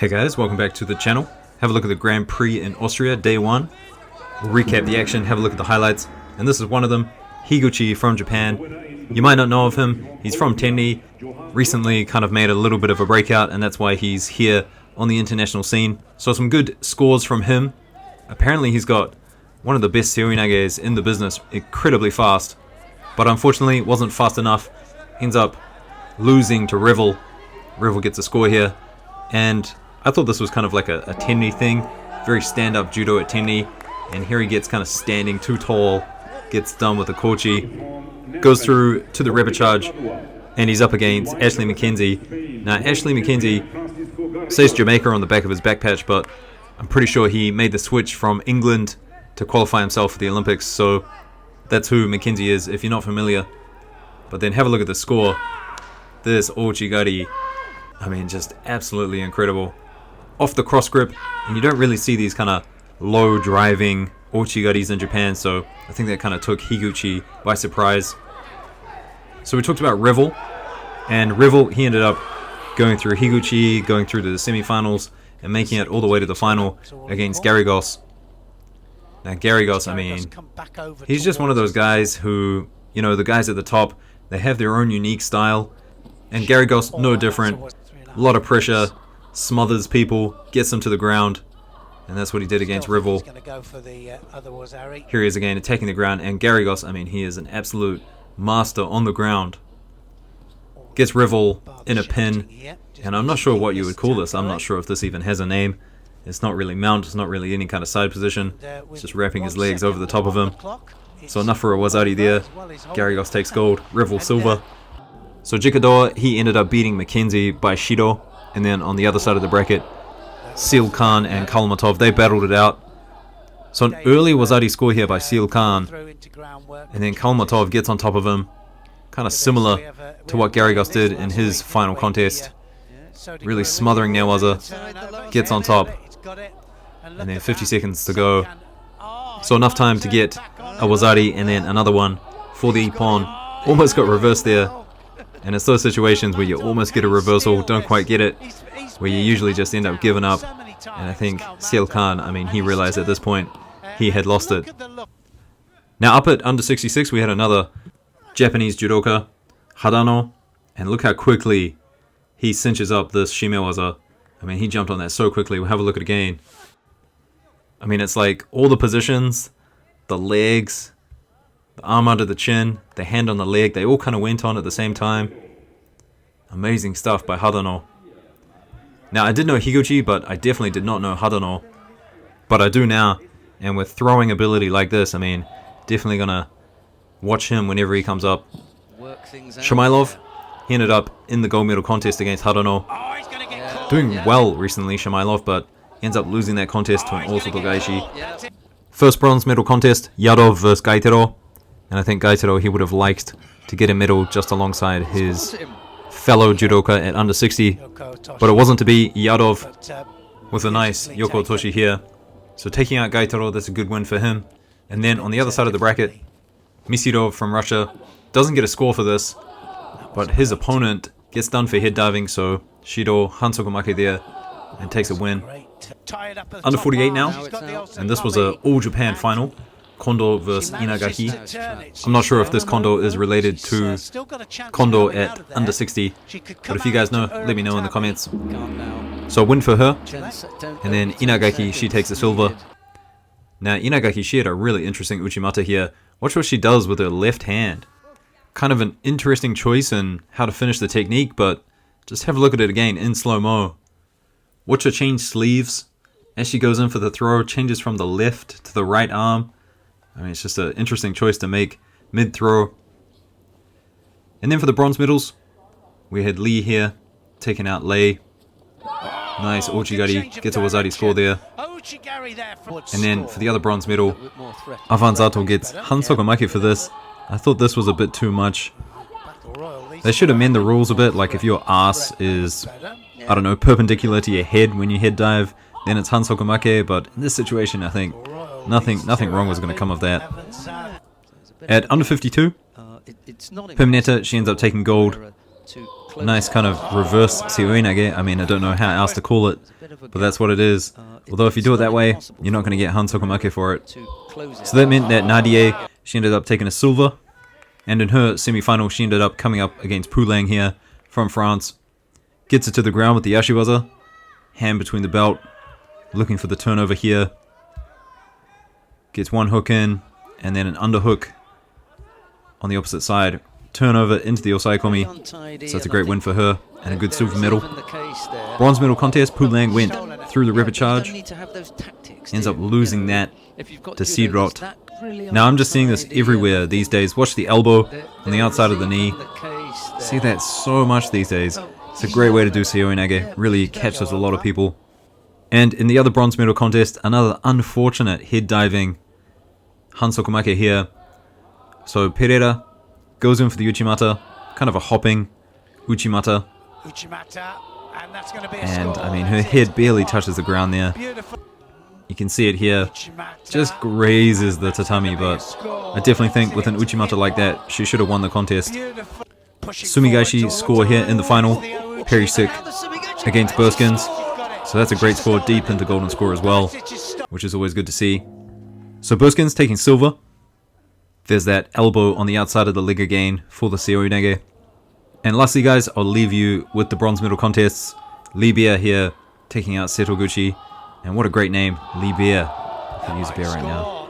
Hey guys, welcome back to the channel. Have a look at the Grand Prix in Austria, day 1. We'll recap the action, have a look at the highlights. And this is one of them, Higuchi from Japan. You might not know of him, he's from Tendi. Recently kind of made a little bit of a breakout, and that's why he's here on the international scene. So some good scores from him. Apparently he's got one of the best seoi-nages in the business, incredibly fast. But unfortunately wasn't fast enough, ends up losing to Revel. Revel gets a score here. And I thought this was kind of like a Tendi thing, very stand-up judo at Tendi, and here he gets kind of standing too tall, gets done with a kochi, goes through to the rubber charge, and he's up against Ashley McKenzie. Now Ashley McKenzie says Jamaica on the back of his back patch, but I'm pretty sure he made the switch from England to qualify himself for the Olympics, so that's who McKenzie is if you're not familiar. But then have a look at the score. This Ochigari, I mean, just absolutely incredible. Off the cross grip, and you don't really see these kind of low driving Ochigaris in Japan, so I think that kind of took Higuchi by surprise. So we talked about Revel, and Revel, he ended up going through Higuchi, going through to the semifinals, and making it all the way to the final against Garrigos. Now Garrigos, I mean, he's just one of those guys who, you know, the guys at the top, they have their own unique style, and Garrigos, no different. A lot of pressure, smothers people, gets them to the ground, and that's what he did against Revel. Here he is again attacking the ground, and Garrigos, I mean, he is an absolute master on the ground. Gets Revel in a pin, and I'm not sure what you would call this. I'm not sure if this even has a name. It's not really mount, it's not really any kind of side position. It's just wrapping his legs over the top of him. So enough for a wazari there. Garrigos takes gold, Revel silver. So Jikador, he ended up beating McKenzie by Shido, and then on the other side of the bracket, Seal Khan and Kalmatov, they battled it out. So an early wazari score here by Seal Khan, and then Kalmatov gets on top of him, kind of similar to what Garrigos did in his final contest. Really smothering Newaza, gets on top, and then 50 seconds to go. So enough time to get a wazari and then another one for the Ippon. Almost got reversed there. And it's those situations where you almost get a reversal, don't quite get it, where you usually just end up giving up. And I think Seal Khan, I mean, he realized at this point he had lost it. Now up at under 66, we had another Japanese judoka, Hadano, and look how quickly he cinches up this shimewaza. I mean, he jumped on that so quickly. We'll have a look at it again. I mean, it's like all the positions, the legs, the arm under the chin, the hand on the leg, they all kind of went on at the same time. Amazing stuff by Hadano. Now, I did know Higuchi, but I definitely did not know Hadano. But I do now, and with throwing ability like this, I mean, definitely gonna watch him whenever he comes up. Shamailov, he ended up in the gold medal contest against Hadano. Doing well recently, Shamailov, but ends up losing that contest to an Osaka Gaishi. First bronze medal contest, Yadov versus Gaitero. And I think Gaitero, he would have liked to get a medal just alongside his fellow judoka at under 60. But it wasn't to be. Yadov with a nice Yoko Toshi here. So taking out Gaitero, that's a good win for him. And then on the other side of the bracket, Misidov from Russia doesn't get a score for this. But his opponent gets done for head diving, so Shido Hansokumake there and takes a win. Under 48 now, and this was a All Japan final. Kondo versus Inagaki. I'm not sure if this Kondo is related to Kondo at under 60, but if you guys know, let me know in the comments. So win for her, and then Inagaki, she takes the silver. Now Inagaki, she had a really interesting Uchimata here. Watch what she does with her left hand. Kind of an interesting choice in how to finish the technique, but just have a look at it again in slow-mo. Watch her change sleeves as she goes in for the throw, changes from the left to the right arm. I mean, it's just an interesting choice to make mid-throw. And then for the bronze medals, we had Lee here, taking out Lei. Nice Ochigari, gets a wazari score there. And then for the other bronze medal, Avanzato gets Hansokumake for this. I thought this was a bit too much. They should amend the rules a bit, like if your ass is, I don't know, perpendicular to your head when you head dive, then it's Hansokumake, but in this situation I think nothing wrong was going to come of that. At under 52, Pimenetta, she ends up taking gold. Nice kind of reverse seoinage. I mean, I don't know how else to call it, but that's what it is. Although if you do it that way, you're not going to get hansokumake for it. So that meant that Nadia, she ended up taking a silver, and in her semi-final she ended up coming up against Poulang here from France. Gets it to the ground with the Yashiwaza, hand between the belt, looking for the turnover here. Gets one hook in, and then an underhook on the opposite side. Turnover into the Osaikomi, so that's a great win for her, and a good silver medal. Bronze medal contest, Poulang went through the rapid charge, ends up losing that to Seedrot. Now I'm just seeing this everywhere these days. Watch the elbow on the outside of the knee. See that so much these days. It's a great way to do seoinage, really catches a lot of people. And in the other bronze medal contest, another unfortunate head diving hansokumake here. So Pereira goes in for the Uchimata, kind of a hopping Uchimata. And I mean, her head barely touches the ground there. You can see it here. Just grazes the tatami, but I definitely think with an Uchimata like that, she should have won the contest. Sumigaeshi score here in the final. Perisic against Burskins. So that's a great score deep into golden score as well, which is always good to see. So Burskins taking silver. There's that elbow on the outside of the leg again for the seoinage. And lastly guys, I'll leave you with the bronze medal contests. Libya here taking out Setoguchi. And what a great name, Libya. I could use a bear right now.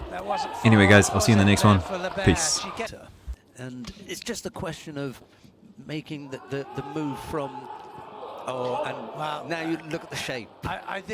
Anyway guys, I'll see you in the next one. Peace. And it's just a question of making the move from, and now you look at the shape.